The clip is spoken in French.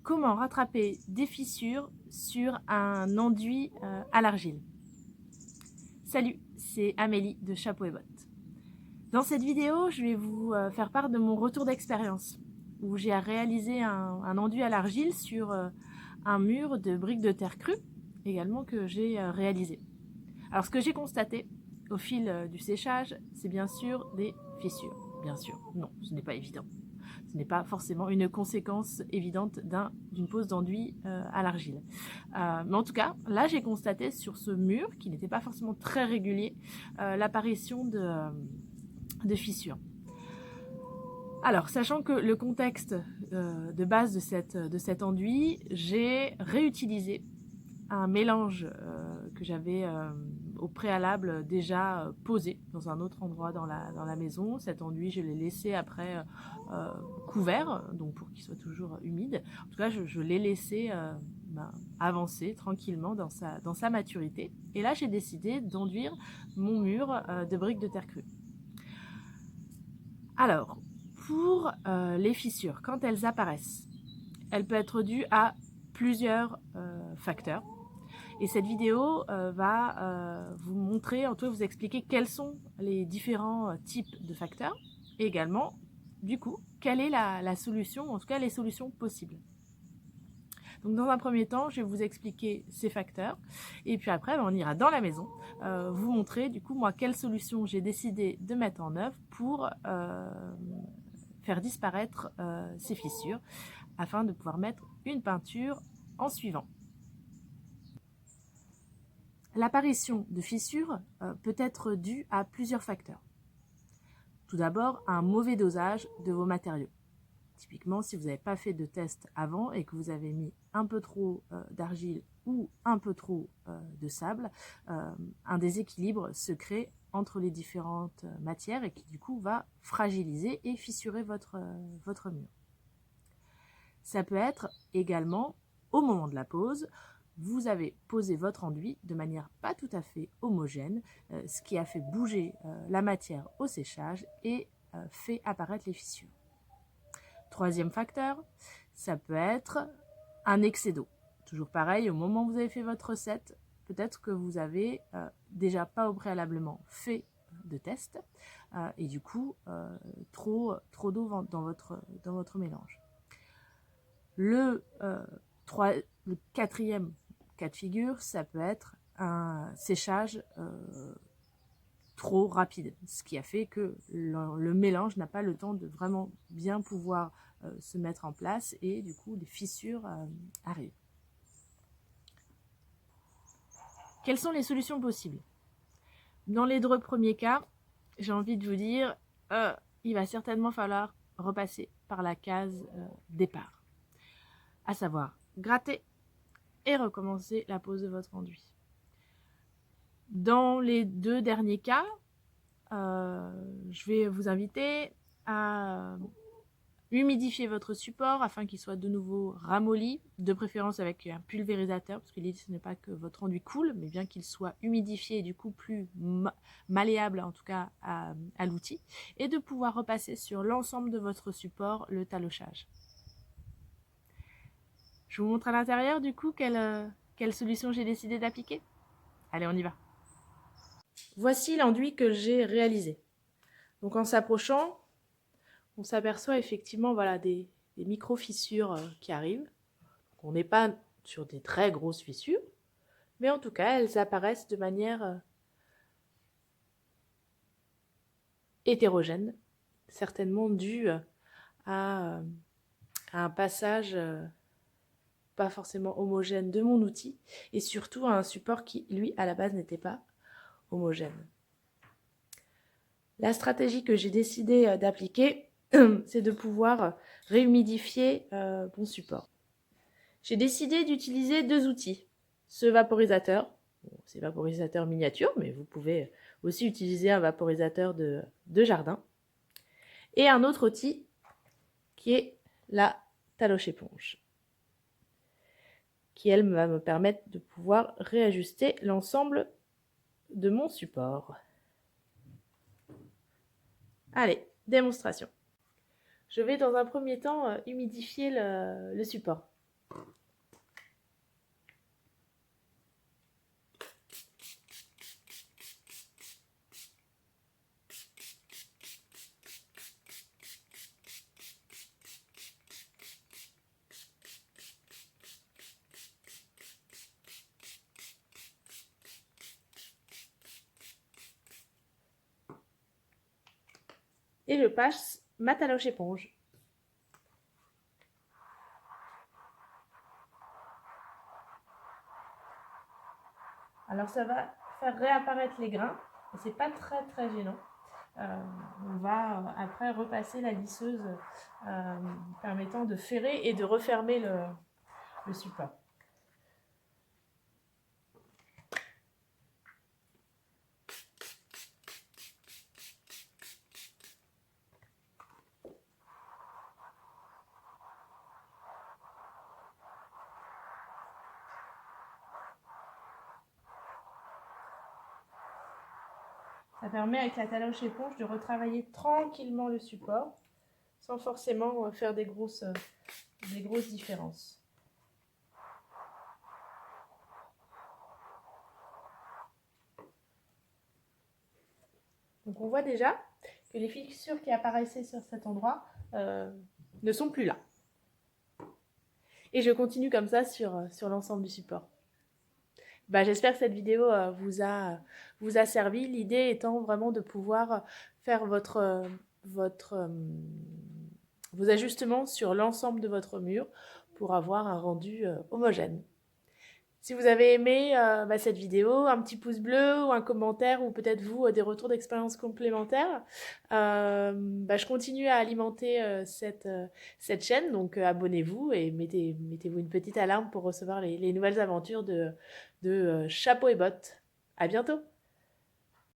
comment rattraper des fissures sur un enduit à l'argile. Salut, c'est Amélie de Chapeau et Bottes. Dans cette vidéo, je vais vous faire part de mon retour d'expérience où j'ai réalisé un enduit à l'argile sur un mur de briques de terre crue également que j'ai réalisé. Alors ce que j'ai constaté au fil du séchage, c'est bien sûr des fissures. Bien sûr, non, ce n'est pas évident. Ce n'est pas forcément une conséquence évidente d'une pose d'enduit à l'argile. Mais en tout cas, là j'ai constaté sur ce mur, qui n'était pas forcément très régulier, l'apparition de fissures. Alors, sachant que le contexte de base de cet enduit, j'ai réutilisé un mélange que j'avais au préalable déjà posé dans un autre endroit dans la maison. Cet enduit, je l'ai laissé après couvert, donc pour qu'il soit toujours humide. En tout cas, je l'ai laissé avancer tranquillement dans sa maturité. Et là, j'ai décidé d'enduire mon mur de briques de terre crue. Alors, pour les fissures, quand elles apparaissent, elles peuvent être dues à plusieurs facteurs. Et cette vidéo va vous montrer, en tout cas vous expliquer quels sont les différents types de facteurs et également, du coup, quelle est la solution, en tout cas les solutions possibles. Donc dans un premier temps, je vais vous expliquer ces facteurs et puis après, on ira dans la maison vous montrer du coup moi quelle solution j'ai décidé de mettre en œuvre pour faire disparaître ces fissures afin de pouvoir mettre une peinture en suivant. L'apparition de fissures peut être due à plusieurs facteurs. Tout d'abord, un mauvais dosage de vos matériaux. Typiquement, si vous n'avez pas fait de test avant et que vous avez mis un peu trop d'argile ou un peu trop de sable, un déséquilibre se crée entre les différentes matières et qui du coup va fragiliser et fissurer votre mur. Ça peut être également au moment de la pose, vous avez posé votre enduit de manière pas tout à fait homogène, ce qui a fait bouger la matière au séchage et fait apparaître les fissures. Troisième facteur, ça peut être un excès d'eau. Toujours pareil, au moment où vous avez fait votre recette, peut-être que vous avez déjà pas au préalablement fait de test et du coup trop d'eau dans votre mélange. Le quatrième cas de figure, ça peut être un séchage trop rapide, ce qui a fait que le mélange n'a pas le temps de vraiment bien pouvoir se mettre en place et du coup des fissures arrivent. Quelles sont les solutions possibles? Dans les deux premiers cas, j'ai envie de vous dire, il va certainement falloir repasser par la case départ, à savoir gratter et recommencer la pose de votre enduit. Dans les deux derniers cas, je vais vous inviter à humidifier votre support afin qu'il soit de nouveau ramolli, de préférence avec un pulvérisateur, parce que l'idée ce n'est pas que votre enduit coule, mais bien qu'il soit humidifié et du coup plus malléable en tout cas à l'outil, et de pouvoir repasser sur l'ensemble de votre support le talochage. Je vous montre à l'intérieur du coup quelle solution j'ai décidé d'appliquer. Allez, on y va. Voici l'enduit que j'ai réalisé. Donc en s'approchant, on s'aperçoit effectivement voilà, des micro-fissures qui arrivent. Donc, on n'est pas sur des très grosses fissures, mais en tout cas, elles apparaissent de manière hétérogène, certainement due à un passage pas forcément homogène de mon outil, et surtout à un support qui, lui, à la base, n'était pas homogène. La stratégie que j'ai décidé d'appliquer, c'est de pouvoir réhumidifier mon support. J'ai décidé d'utiliser deux outils. Ce vaporisateur, c'est vaporisateur miniature, mais vous pouvez aussi utiliser un vaporisateur de jardin. Et un autre outil qui est la taloche éponge, qui elle va me permettre de pouvoir réajuster l'ensemble de mon support. Allez, démonstration. Je vais dans un premier temps humidifier le support. Et je passe ma taloche éponge. Alors ça va faire réapparaître les grains, et c'est pas très gênant. On va après repasser la lisseuse permettant de ferrer et de refermer le support. Ça permet avec la taloche éponge de retravailler tranquillement le support sans forcément faire des grosses différences. Donc on voit déjà que les fissures qui apparaissaient sur cet endroit ne sont plus là. Et je continue comme ça sur l'ensemble du support. J'espère que cette vidéo vous a servi. L'idée étant vraiment de pouvoir faire vos ajustements sur l'ensemble de votre mur pour avoir un rendu homogène. Si vous avez aimé cette vidéo, un petit pouce bleu ou un commentaire ou peut-être vous des retours d'expérience complémentaires. Je continue à alimenter cette chaîne, donc abonnez-vous et mettez-vous une petite alarme pour recevoir les nouvelles aventures de Chapeau et Bottes. À bientôt!